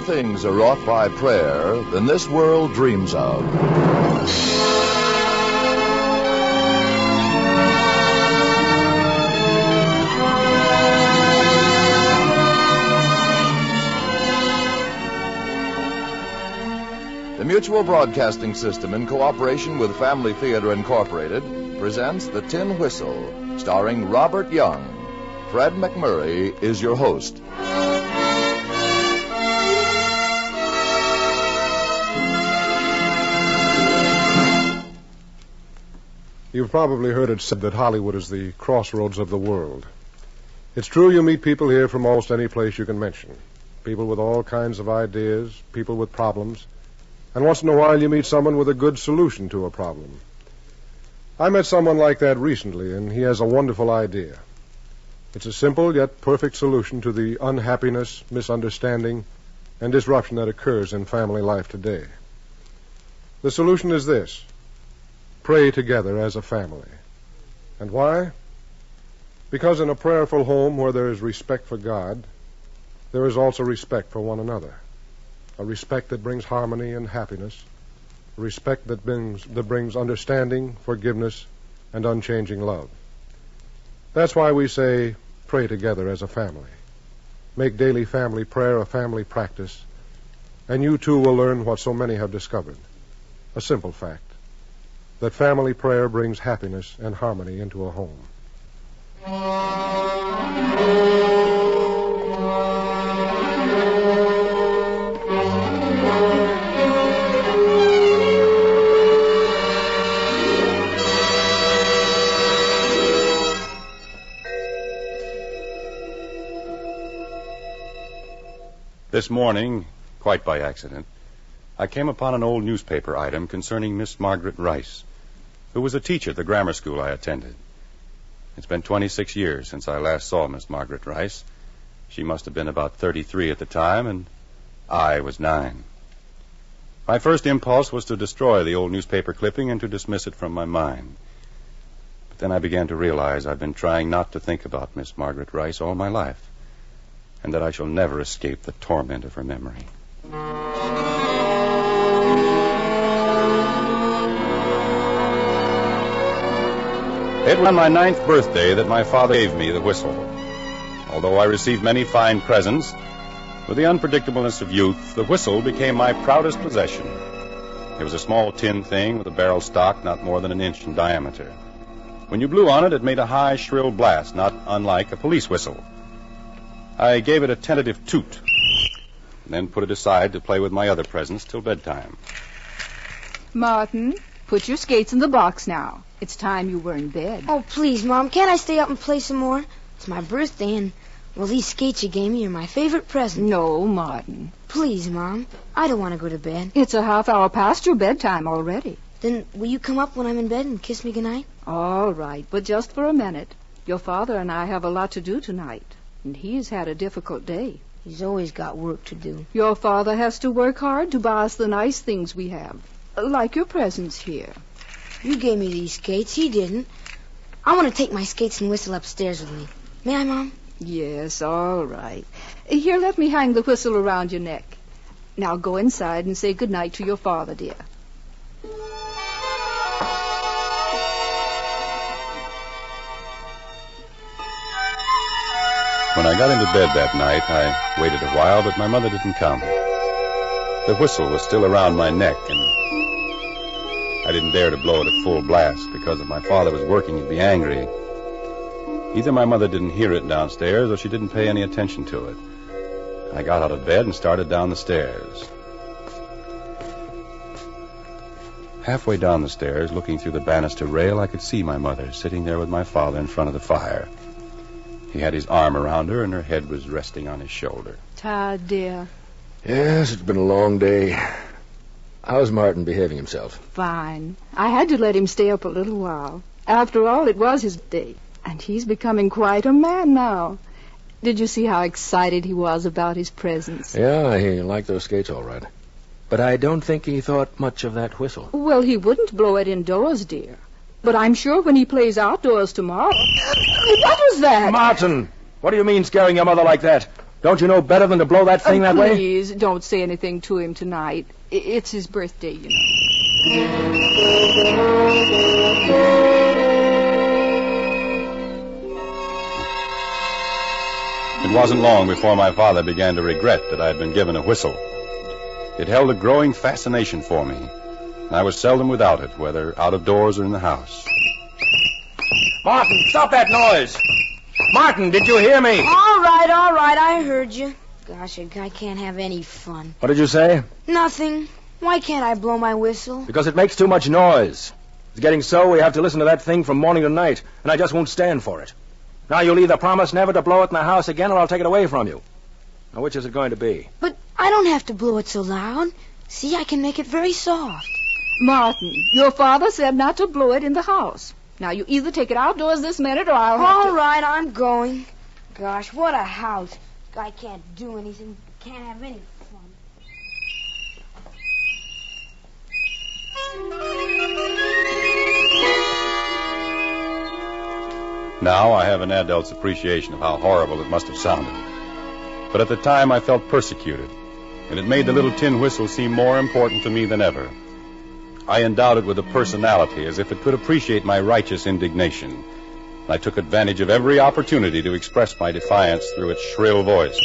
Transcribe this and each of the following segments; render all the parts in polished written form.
things are wrought by prayer than this world dreams of. The Mutual Broadcasting System, in cooperation with Family Theater Incorporated, presents The Tin Whistle, starring Robert Young. Fred MacMurray is your host. You've probably heard it said that Hollywood is the crossroads of the world. It's true, you meet people here from almost any place you can mention. People with all kinds of ideas, people with problems, and once in a while you meet someone with a good solution to a problem. I met someone like that recently, and he has a wonderful idea. It's a simple yet perfect solution to the unhappiness, misunderstanding, and disruption that occurs in family life today. The solution is this: pray together as a family. And why? Because in a prayerful home where there is respect for God, there is also respect for one another. A respect that brings harmony and happiness. A respect that brings understanding, forgiveness, and unchanging love. That's why we say, pray together as a family. Make daily family prayer a family practice, and you too will learn what so many have discovered. A simple fact: that family prayer brings happiness and harmony into a home. This morning, quite by accident, I came upon an old newspaper item concerning Miss Margaret Rice, who was a teacher at the grammar school I attended. It's been 26 years since I last saw Miss Margaret Rice. She must have been about 33 at the time, and I was 9. My first impulse was to destroy the old newspaper clipping and to dismiss it from my mind. But then I began to realize I've been trying not to think about Miss Margaret Rice all my life, and that I shall never escape the torment of her memory. It was on my 9th birthday that my father gave me the whistle. Although I received many fine presents, with the unpredictableness of youth, the whistle became my proudest possession. It was a small tin thing with a barrel stock not more than an inch in diameter. When you blew on it, it made a high, shrill blast, not unlike a police whistle. I gave it a tentative toot, and then put it aside to play with my other presents till bedtime. Martin, put your skates in the box now. It's time you were in bed. Oh, please, Mom, can't I stay up and play some more? It's my birthday, and, well, these skates you gave me are my favorite present. No, Martin. Please, Mom, I don't want to go to bed. It's a half hour past your bedtime already. Then will you come up when I'm in bed and kiss me goodnight? All right, but just for a minute. Your father and I have a lot to do tonight, and he's had a difficult day. He's always got work to do. Your father has to work hard to buy us the nice things we have, like your presents here. You gave me these skates. He didn't. I want to take my skates and whistle upstairs with me. May I, Mom? Yes, all right. Here, let me hang the whistle around your neck. Now go inside and say goodnight to your father, dear. When I got into bed that night, I waited a while, but my mother didn't come. The whistle was still around my neck, and I didn't dare to blow it at full blast, because if my father was working, he'd be angry. Either my mother didn't hear it downstairs, or she didn't pay any attention to it. I got out of bed and started down the stairs. Halfway down the stairs, looking through the banister rail, I could see my mother sitting there with my father in front of the fire. He had his arm around her, and her head was resting on his shoulder. Tired, dear? Yes, it's been a long day. How's Martin behaving himself? Fine. I had to let him stay up a little while. After all, it was his day, and he's becoming quite a man now. Did you see how excited he was about his presents? Yeah, he liked those skates all right. But I don't think he thought much of that whistle. Well, he wouldn't blow it indoors, dear. But I'm sure when he plays outdoors tomorrow... What was that? Martin! What do you mean scaring your mother like that? Don't you know better than to blow that thing that way? Please, don't say anything to him tonight. It's his birthday, you know. It wasn't long before my father began to regret that I had been given a whistle. It held a growing fascination for me, and I was seldom without it, whether out of doors or in the house. Martin, stop that noise! Martin, did you hear me? All right, I heard you. Gosh, a guy can't have any fun. What did you say? Nothing. Why can't I blow my whistle? Because it makes too much noise. It's getting so we have to listen to that thing from morning to night, and I just won't stand for it. Now you'll either promise never to blow it in the house again, or I'll take it away from you. Now, which is it going to be? But I don't have to blow it so loud. See, I can make it very soft. Martin, your father said not to blow it in the house. Now, you either take it outdoors this minute or I'll have to... All right, I'm going. Gosh, what a house. Guy can't do anything. Can't have any fun. Now I have an adult's appreciation of how horrible it must have sounded. But at the time I felt persecuted, and it made the little tin whistle seem more important to me than ever. I endowed it with a personality, as if it could appreciate my righteous indignation. I took advantage of every opportunity to express my defiance through its shrill voice.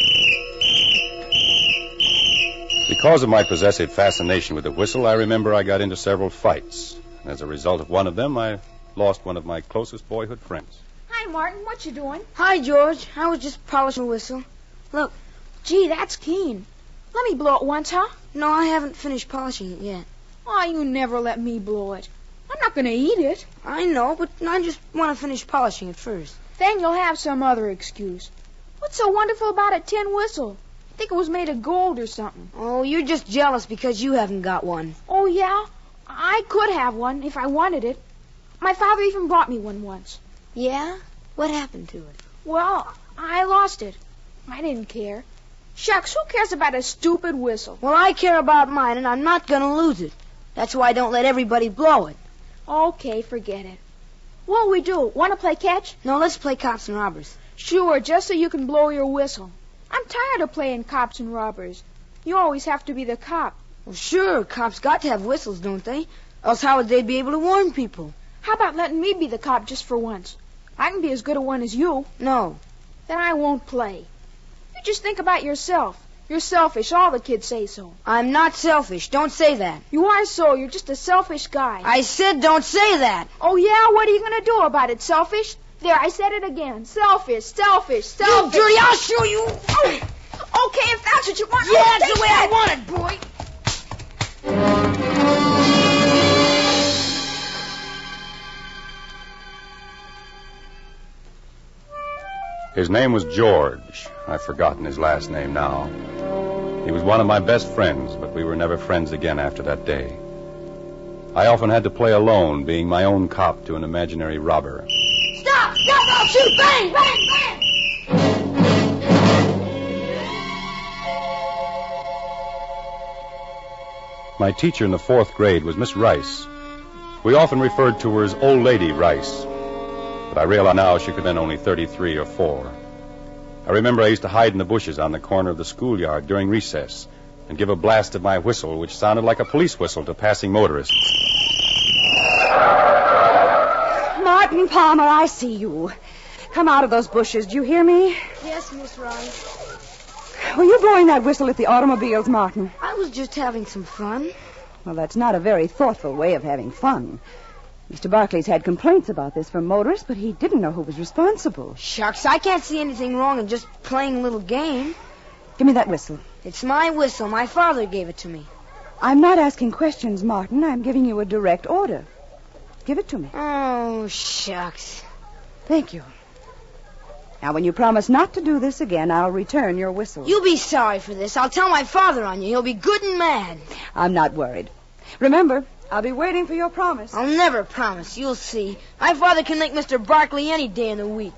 Because of my possessive fascination with the whistle, I remember I got into several fights. And as a result of one of them, I lost one of my closest boyhood friends. Hi, Martin. What you doing? Hi, George. I was just polishing a whistle. Look. Gee, that's keen. Let me blow it once, huh? No, I haven't finished polishing it yet. Oh, you never let me blow it. I'm not going to eat it. I know, but I just want to finish polishing it first. Then you'll have some other excuse. What's so wonderful about a tin whistle? I think it was made of gold or something. Oh, you're just jealous because you haven't got one. Oh, yeah? I could have one if I wanted it. My father even bought me one once. Yeah? What happened to it? Well, I lost it. I didn't care. Shucks, who cares about a stupid whistle? Well, I care about mine, and I'm not going to lose it. That's why I don't let everybody blow it. Okay, forget it. What'll we do? Want to play catch? No, let's play cops and robbers. Sure, just so you can blow your whistle. I'm tired of playing cops and robbers. You always have to be the cop. Well, sure, cops got to have whistles, don't they? Else how would they be able to warn people? How about letting me be the cop just for once? I can be as good a one as you. No. Then I won't play. You just think about yourself. You're selfish. All the kids say so. I'm not selfish. Don't say that. You are so. You're just a selfish guy. I said don't say that. Oh, yeah? What are you going to do about it, selfish? There, I said it again. Selfish, selfish, selfish. You dirty, I'll show you. Oh, okay, if that's what you want. Yeah, that's the way I want it, boy. His name was George. I've forgotten his last name now. He was one of my best friends, but we were never friends again after that day. I often had to play alone, being my own cop to an imaginary robber. Stop! Stop! I'll shoot! Bang! Bang! Bang! My teacher in the 4th grade was Miss Rice. We often referred to her as Old Lady Rice, but I realize now she could have been only 33 or 4. I remember I used to hide in the bushes on the corner of the schoolyard during recess and give a blast of my whistle, which sounded like a police whistle to passing motorists. Martin Palmer, I see you. Come out of those bushes. Do you hear me? Yes, Miss Rice. Were you blowing that whistle at the automobiles, Martin? I was just having some fun. Well, that's not a very thoughtful way of having fun. Mr. Barclay's had complaints about this from motorists, but he didn't know who was responsible. Shucks, I can't see anything wrong in just playing a little game. Give me that whistle. It's my whistle. My father gave it to me. I'm not asking questions, Martin. I'm giving you a direct order. Give it to me. Oh, shucks. Thank you. Now, when you promise not to do this again, I'll return your whistle. You'll be sorry for this. I'll tell my father on you. He'll be good and mad. I'm not worried. Remember, I'll be waiting for your promise. I'll never promise. You'll see. My father can make Mr. Barkley any day in the week.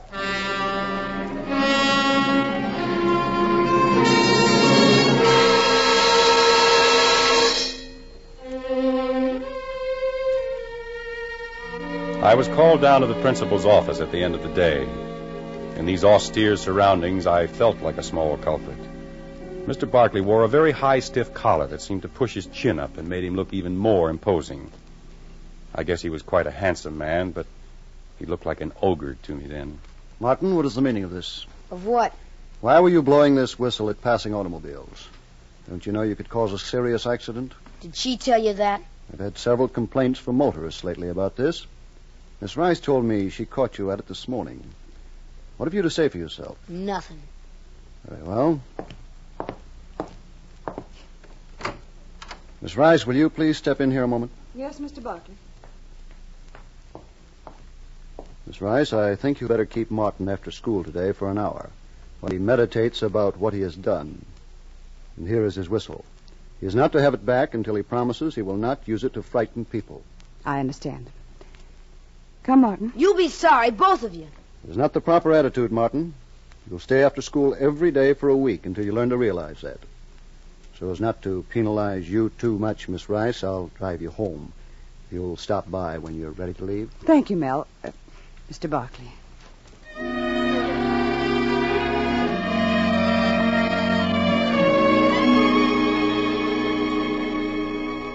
I was called down to the principal's office at the end of the day. In these austere surroundings, I felt like a small culprit. Mr. Barkley wore a very high, stiff collar that seemed to push his chin up and made him look even more imposing. I guess he was quite a handsome man, but he looked like an ogre to me then. Martin, what is the meaning of this? Of what? Why were you blowing this whistle at passing automobiles? Don't you know you could cause a serious accident? Did she tell you that? I've had several complaints from motorists lately about this. Miss Rice told me she caught you at it this morning. What have you to say for yourself? Nothing. Very well. Miss Rice, will you please step in here a moment? Yes, Mr. Barkley. Miss Rice, I think you better keep Martin after school today for an hour while he meditates about what he has done. And here is his whistle. He is not to have it back until he promises he will not use it to frighten people. I understand. Come, Martin. You'll be sorry, both of you. It is not the proper attitude, Martin. You'll stay after school every day for a week until you learn to realize that. So as not to penalize you too much, Miss Rice, I'll drive you home. You'll stop by when you're ready to leave. Thank you, Mel. Mr. Barkley.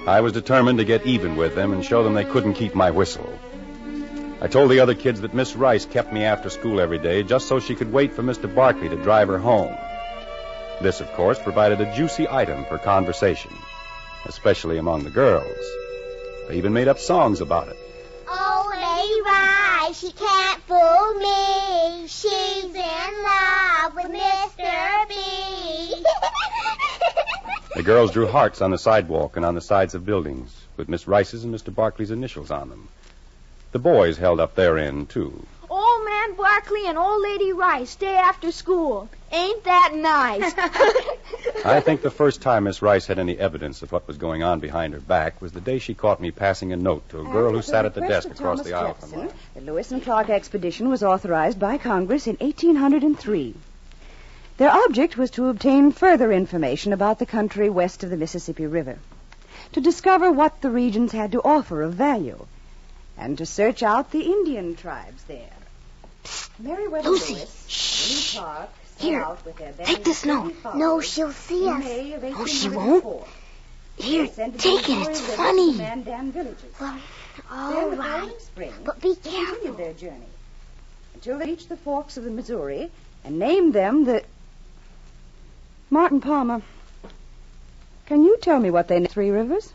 I was determined to get even with them and show them they couldn't keep my whistle. I told the other kids that Miss Rice kept me after school every day just so she could wait for Mr. Barkley to drive her home. This, of course, provided a juicy item for conversation, especially among the girls. They even made up songs about it. Oh, Lady Rice, she can't fool me. She's in love with Mr. B. The girls drew hearts on the sidewalk and on the sides of buildings, with Miss Rice's and Mr. Barkley's initials on them. The boys held up their end, too. Old Man Barkley and Old Lady Rice stay after school. Ain't that nice? I think the first time Miss Rice had any evidence of what was going on behind her back was the day she caught me passing a note to a girl who sat at the desk across the aisle from her. The Lewis and Clark expedition was authorized by Congress in 1803. Their object was to obtain further information about the country west of the Mississippi River, to discover what the regions had to offer of value, and to search out the Indian tribes there. Meriwether Lucy, Lewis, shh. Willie Clark, set Here, out with their take this note. No, she'll see us. Oh, she won't? Here, take it. It's funny. Well, all right. But be careful. Their journey until they reached the forks of the Missouri and named them the... Martin Palmer, can you tell me what they named Three Rivers?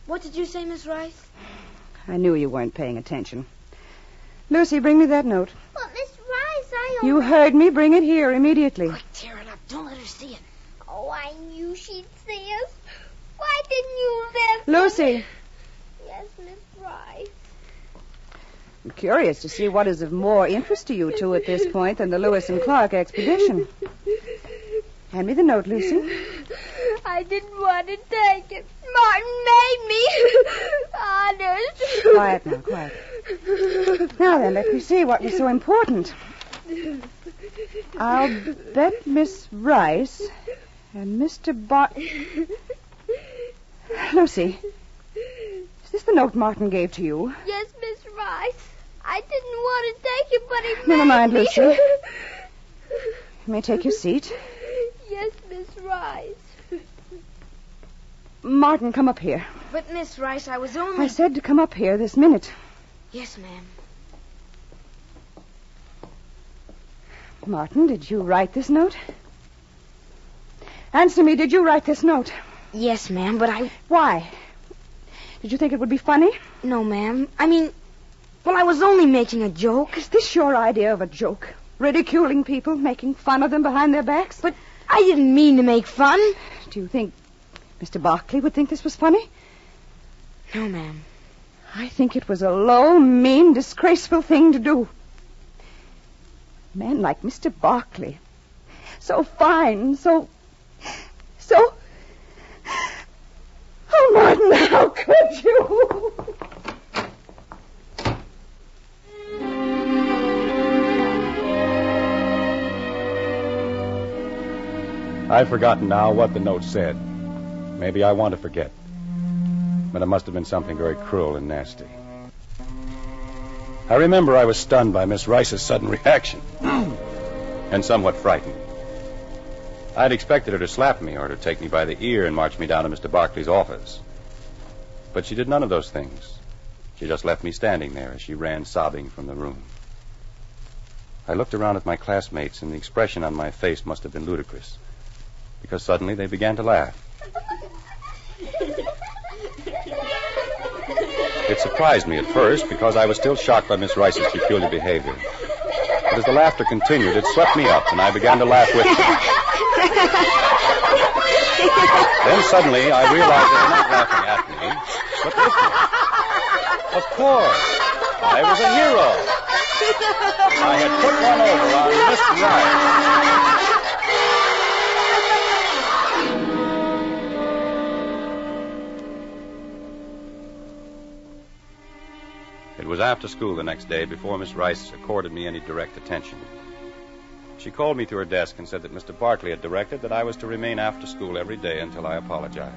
What did you say, Miss Rice? I knew you weren't paying attention. Lucy, bring me that note. But, Miss Rice, You heard me. Bring it here immediately. Quick, tear it up. Don't let her see it. Oh, I knew she'd see us. Why didn't you then? Lucy. Yes, Miss Rice. I'm curious to see what is of more interest to you two at this point than the Lewis and Clark expedition. Hand me the note, Lucy. I didn't want to take it. Martin made me. Honest. Quiet now, quiet. Now then, let me see what was so important. I'll bet Miss Rice and Mr. Lucy, is this the note Martin gave to you? Yes, Miss Rice. I didn't want to take it, but he Never made mind, me. Lucy. You may take your seat. Yes, Miss Rice. Martin, come up here. But, Miss Rice, I was only... I said to come up here this minute. Yes, ma'am. Martin, did you write this note? Answer me, did you write this note? Yes, ma'am, but I... Why? Did you think it would be funny? No, ma'am. I was only making a joke. Is this your idea of a joke? Ridiculing people, making fun of them behind their backs? But I didn't mean to make fun. Do you think Mr. Barkley would think this was funny? No, ma'am. I think it was a low, mean, disgraceful thing to do. A man like Mr. Barkley. So fine, so... Oh, Martin, how could you? I've forgotten now what the note said. Maybe I want to forget. But it must have been something very cruel and nasty. I remember I was stunned by Miss Rice's sudden reaction and somewhat frightened. I'd expected her to slap me or to take me by the ear and march me down to Mr. Barclay's office. But she did none of those things. She just left me standing there as she ran sobbing from the room. I looked around at my classmates, and the expression on my face must have been ludicrous, because suddenly they began to laugh. It surprised me at first because I was still shocked by Miss Rice's peculiar behavior. But as the laughter continued, it swept me up, and I began to laugh with them. Then suddenly I realized they were not laughing at me, but with me. Of course, I was a hero. I had put one over on Miss Rice. It was after school the next day before Miss Rice accorded me any direct attention. She called me to her desk and said that Mr. Barclay had directed that I was to remain after school every day until I apologized.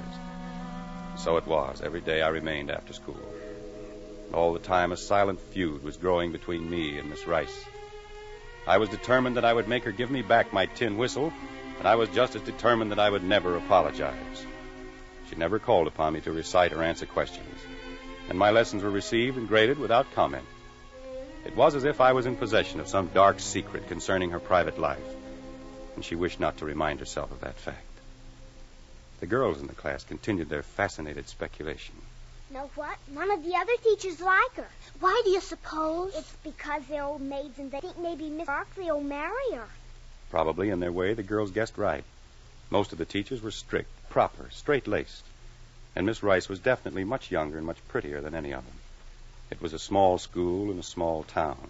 So it was. Every day I remained after school. All the time a silent feud was growing between me and Miss Rice. I was determined that I would make her give me back my tin whistle, and I was just as determined that I would never apologize. She never called upon me to recite or answer questions, and my lessons were received and graded without comment. It was as if I was in possession of some dark secret concerning her private life, and she wished not to remind herself of that fact. The girls in the class continued their fascinated speculation. Know what? None of the other teachers like her. Why do you suppose? It's because they're old maids and they think maybe Miss Barclay will marry her. Probably, in their way, the girls guessed right. Most of the teachers were strict, proper, straight-laced, and Miss Rice was definitely much younger and much prettier than any of them. It was a small school in a small town.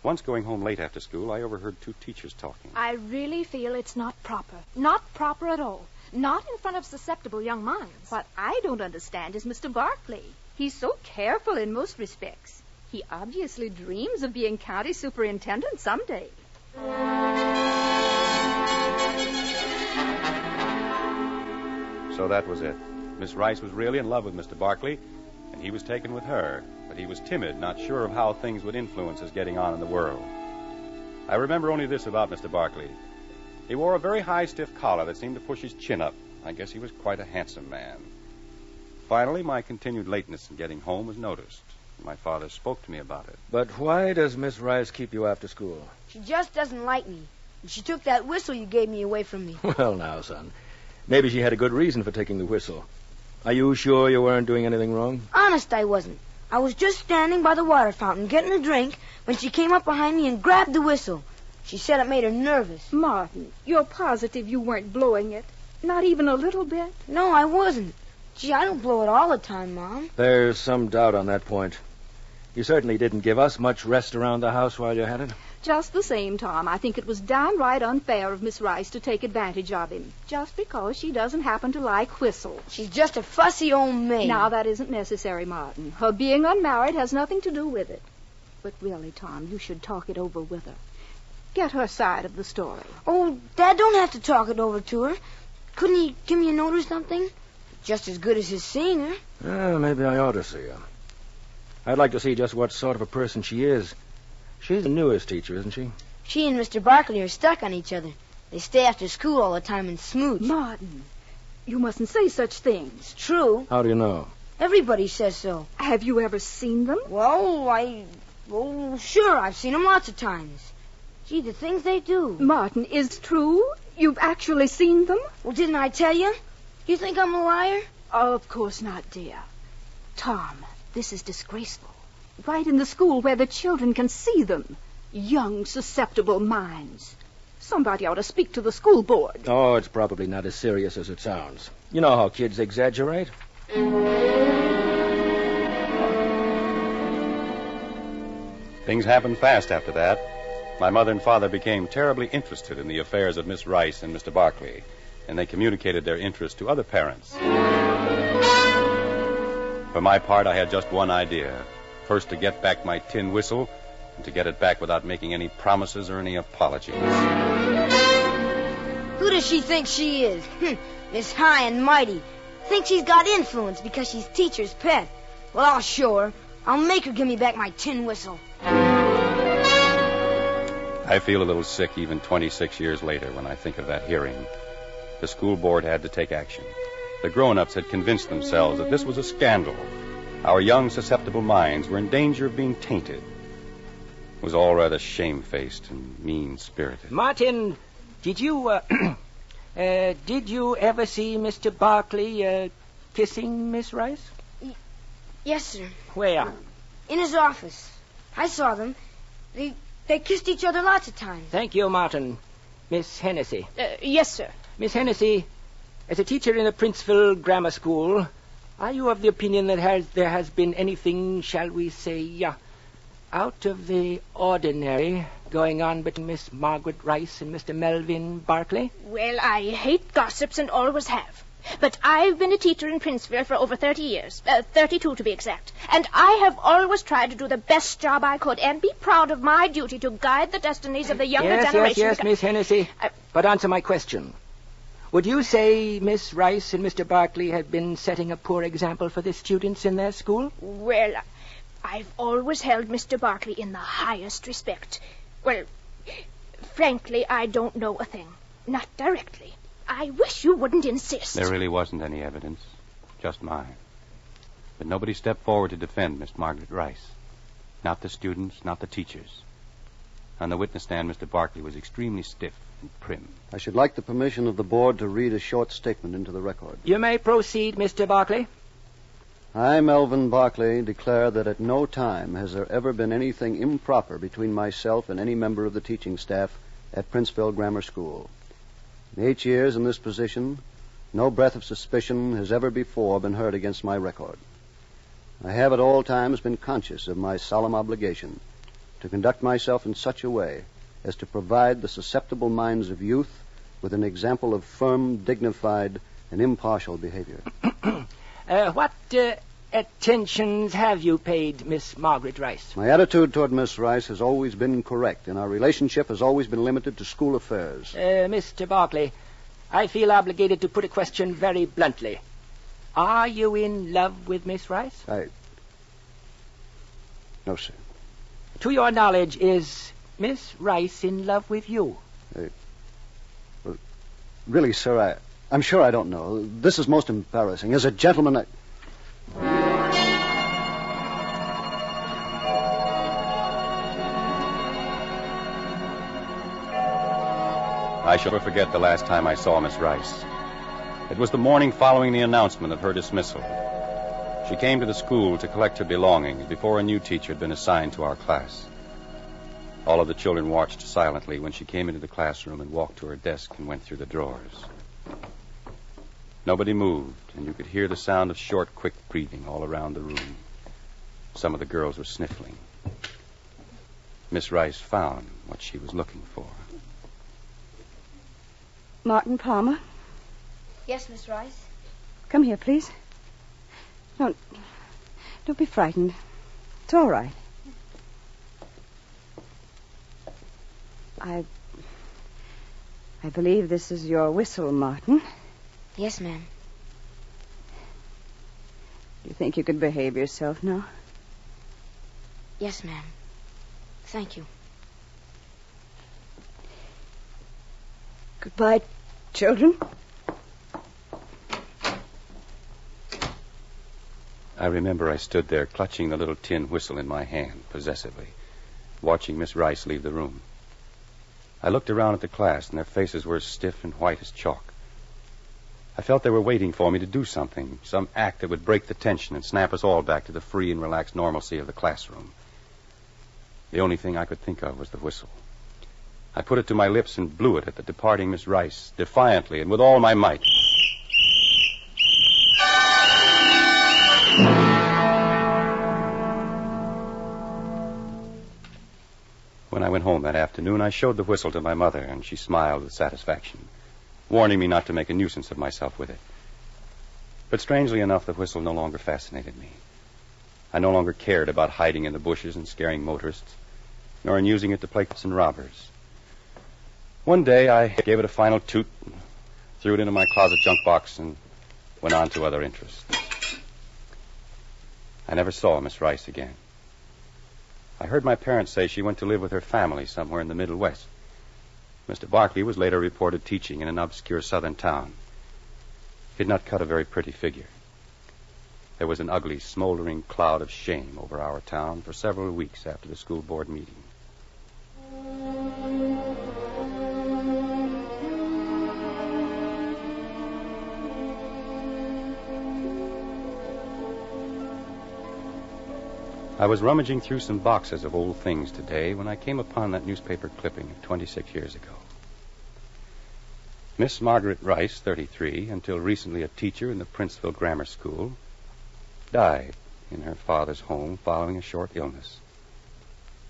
Once going home late after school, I overheard two teachers talking. I really feel it's not proper. Not proper at all. Not in front of susceptible young minds. What I don't understand is Mr. Barclay. He's so careful in most respects. He obviously dreams of being county superintendent someday. So that was it. Miss Rice was really in love with Mr. Barclay, and he was taken with her, but he was timid, not sure of how things would influence his getting on in the world. I remember only this about Mr. Barclay. He wore a very high, stiff collar that seemed to push his chin up. I guess he was quite a handsome man. Finally, my continued lateness in getting home was noticed. My father spoke to me about it. But why does Miss Rice keep you after school? She just doesn't like me. And she took that whistle you gave me away from me. Well, now, son. Maybe she had a good reason for taking the whistle. Are you sure you weren't doing anything wrong? Honest, I wasn't. I was just standing by the water fountain getting a drink when she came up behind me and grabbed the whistle. She said it made her nervous. Martin, you're positive you weren't blowing it? Not even a little bit? No, I wasn't. Gee, I don't blow it all the time, Mom. There's some doubt on that point. You certainly didn't give us much rest around the house while you had it. Just the same, Tom, I think it was downright unfair of Miss Rice to take advantage of him, just because she doesn't happen to like whistles. She's just a fussy old maid. Now, that isn't necessary, Martin. Her being unmarried has nothing to do with it. But really, Tom, you should talk it over with her. Get her side of the story. Oh, Dad don't have to talk it over to her. Couldn't he give me a note or something? Just as good as his seeing her. Maybe I ought to see her. I'd like to see just what sort of a person she is. She's the newest teacher, isn't she? She and Mr. Barclay are stuck on each other. They stay after school all the time and smooch. Martin, you mustn't say such things. It's true. How do you know? Everybody says so. Have you ever seen them? Well, sure, I've seen them lots of times. Gee, the things they do. Martin, is it true? You've actually seen them? Well, didn't I tell you? You think I'm a liar? Oh, of course not, dear. Tom, this is disgraceful. Right in the school where the children can see them. Young, susceptible minds. Somebody ought to speak to the school board. Oh, it's probably not as serious as it sounds. You know how kids exaggerate. Things happened fast after that. My mother and father became terribly interested in the affairs of Miss Rice and Mr. Barclay, and they communicated their interest to other parents. For my part, I had just one idea. First, to get back my tin whistle, and to get it back without making any promises or any apologies. Who does she think she is? Miss High and Mighty. Thinks she's got influence because she's teacher's pet. Well, I'll show her. I'll make her give me back my tin whistle. I feel a little sick even 26 years later when I think of that hearing. The school board had to take action. The grown-ups had convinced themselves that this was a scandal. Our young, susceptible minds were in danger of being tainted. It was all rather shamefaced and mean-spirited. Martin, did you ever see Mr. Barkley kissing Miss Rice? Yes, sir. Where? In his office. I saw them. They kissed each other lots of times. Thank you, Martin. Miss Hennessy. Yes, sir. Miss Hennessy, as a teacher in a Princeville grammar school, are you of the opinion that there has been anything, shall we say, out of the ordinary going on between Miss Margaret Rice and Mr. Melvin Barkley? Well, I hate gossips and always have. But I've been a teacher in Princeville for over 30 years, 32 to be exact, and I have always tried to do the best job I could and be proud of my duty to guide the destinies of the younger generation. Yes, Miss Hennessy. But answer my question. Would you say Miss Rice and Mr. Barkley had been setting a poor example for the students in their school? Well, I've always held Mr. Barkley in the highest respect. Well, frankly, I don't know a thing. Not directly. I wish you wouldn't insist. There really wasn't any evidence, just mine. But nobody stepped forward to defend Miss Margaret Rice. Not the students, not the teachers. On the witness stand, Mr. Barkley was extremely stiff and prim. I should like the permission of the board to read a short statement into the record. You may proceed, Mr. Barkley. I, Melvin Barkley, declare that at no time has there ever been anything improper between myself and any member of the teaching staff at Princeville Grammar School. In 8 years in this position, no breath of suspicion has ever before been heard against my record. I have at all times been conscious of my solemn obligation to conduct myself in such a way as to provide the susceptible minds of youth with an example of firm, dignified, and impartial behavior. What attentions have you paid Miss Margaret Rice? My attitude toward Miss Rice has always been correct, and our relationship has always been limited to school affairs. Mr. Barkley, I feel obligated to put a question very bluntly. Are you in love with Miss Rice? No, sir. To your knowledge, is Miss Rice in love with you? Well, really, sir, I'm sure I don't know. This is most embarrassing. As a gentleman, I shall never forget the last time I saw Miss Rice. It was the morning following the announcement of her dismissal. She came to the school to collect her belongings before a new teacher had been assigned to our class. All of the children watched silently when she came into the classroom and walked to her desk and went through the drawers. Nobody moved, and you could hear the sound of short, quick breathing all around the room. Some of the girls were sniffling. Miss Rice found what she was looking for. Martin Palmer, Yes, Miss Rice? come here, please. Don't be frightened. It's all right. I believe this is your whistle, Martin. Yes, ma'am. Do you think you could behave yourself now? Yes, ma'am. Thank you. Goodbye, children. I remember I stood there clutching the little tin whistle in my hand, possessively, watching Miss Rice leave the room. I looked around at the class, and their faces were stiff and white as chalk. I felt they were waiting for me to do something, some act that would break the tension and snap us all back to the free and relaxed normalcy of the classroom. The only thing I could think of was the whistle. I put it to my lips and blew it at the departing Miss Rice, defiantly and with all my might. When I went home that afternoon, I showed the whistle to my mother, and she smiled with satisfaction, warning me not to make a nuisance of myself with it. But strangely enough, the whistle no longer fascinated me. I no longer cared about hiding in the bushes and scaring motorists, nor in using it to play cops and robbers. One day, I gave it a final toot, threw it into my closet junk box, and went on to other interests. I never saw Miss Rice again. I heard my parents say she went to live with her family somewhere in the Middle West. Mr. Barkley was later reported teaching in an obscure southern town. He did not cut a very pretty figure. There was an ugly, smoldering cloud of shame over our town for several weeks after the school board meeting. I was rummaging through some boxes of old things today when I came upon that newspaper clipping of 26 years ago. Miss Margaret Rice, 33, until recently a teacher in the Princeville Grammar School, died in her father's home following a short illness.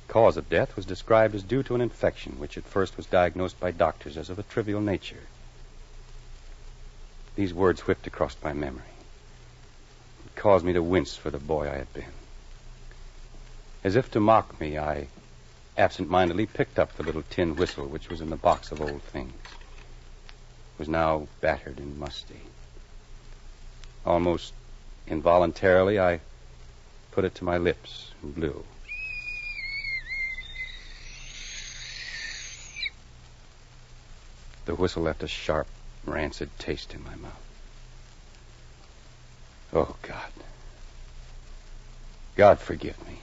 The cause of death was described as due to an infection, which at first was diagnosed by doctors as of a trivial nature. These words whipped across my memory. It caused me to wince for the boy I had been. As if to mock me, I absent-mindedly picked up the little tin whistle which was in the box of old things. It was now battered and musty. Almost involuntarily, I put it to my lips and blew. The whistle left a sharp, rancid taste in my mouth. Oh, God. God forgive me.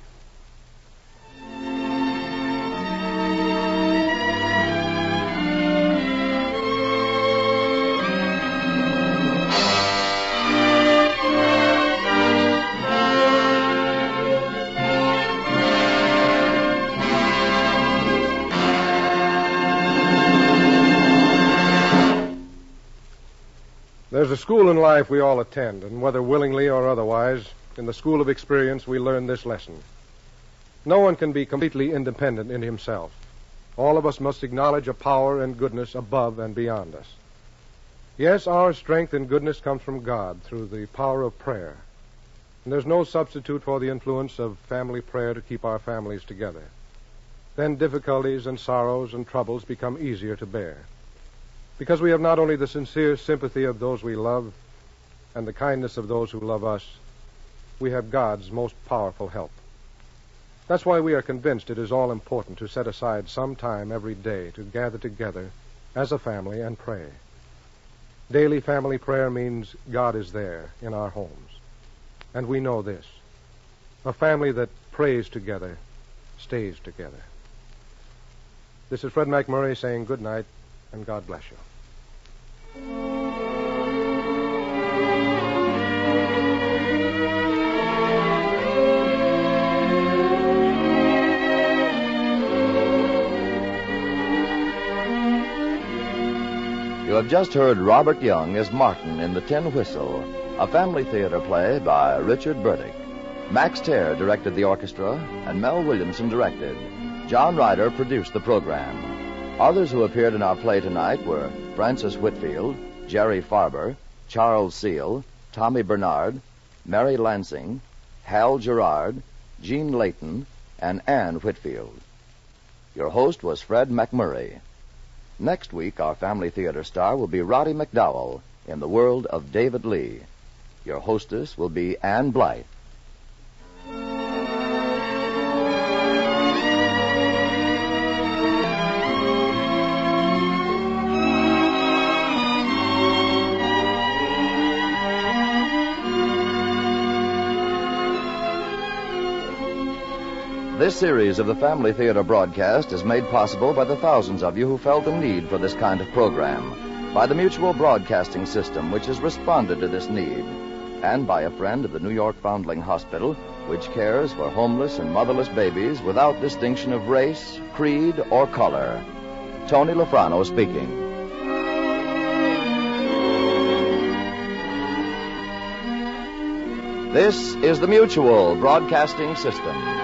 There's a school in life we all attend, and whether willingly or otherwise, in the school of experience we learn this lesson. No one can be completely independent in himself. All of us must acknowledge a power and goodness above and beyond us. Yes, our strength and goodness comes from God through the power of prayer. And there's no substitute for the influence of family prayer to keep our families together. Then difficulties and sorrows and troubles become easier to bear. Because we have not only the sincere sympathy of those we love and the kindness of those who love us, we have God's most powerful help. That's why we are convinced it is all important to set aside some time every day to gather together as a family and pray. Daily family prayer means God is there in our homes. And we know this. A family that prays together stays together. This is Fred MacMurray saying good night and God bless you. You have just heard Robert Young as Martin in The Tin Whistle, a family theater play by Richard Burdick. Max Terr directed the orchestra, and Mel Williamson directed. John Ryder produced the program. Others who appeared in our play tonight were Francis Whitfield, Jerry Farber, Charles Seal, Tommy Bernard, Mary Lansing, Hal Gerard, Jean Layton, and Ann Whitfield. Your host was Fred MacMurray. Next week, our family theater star will be Roddy McDowell in the world of David Lee. Your hostess will be Ann Blythe. This series of the Family Theater broadcast is made possible by the thousands of you who felt the need for this kind of program, by the Mutual Broadcasting System, which has responded to this need, and by a friend of the New York Foundling Hospital, which cares for homeless and motherless babies without distinction of race, creed, or color. Tony Lafrano speaking. This is the Mutual Broadcasting System.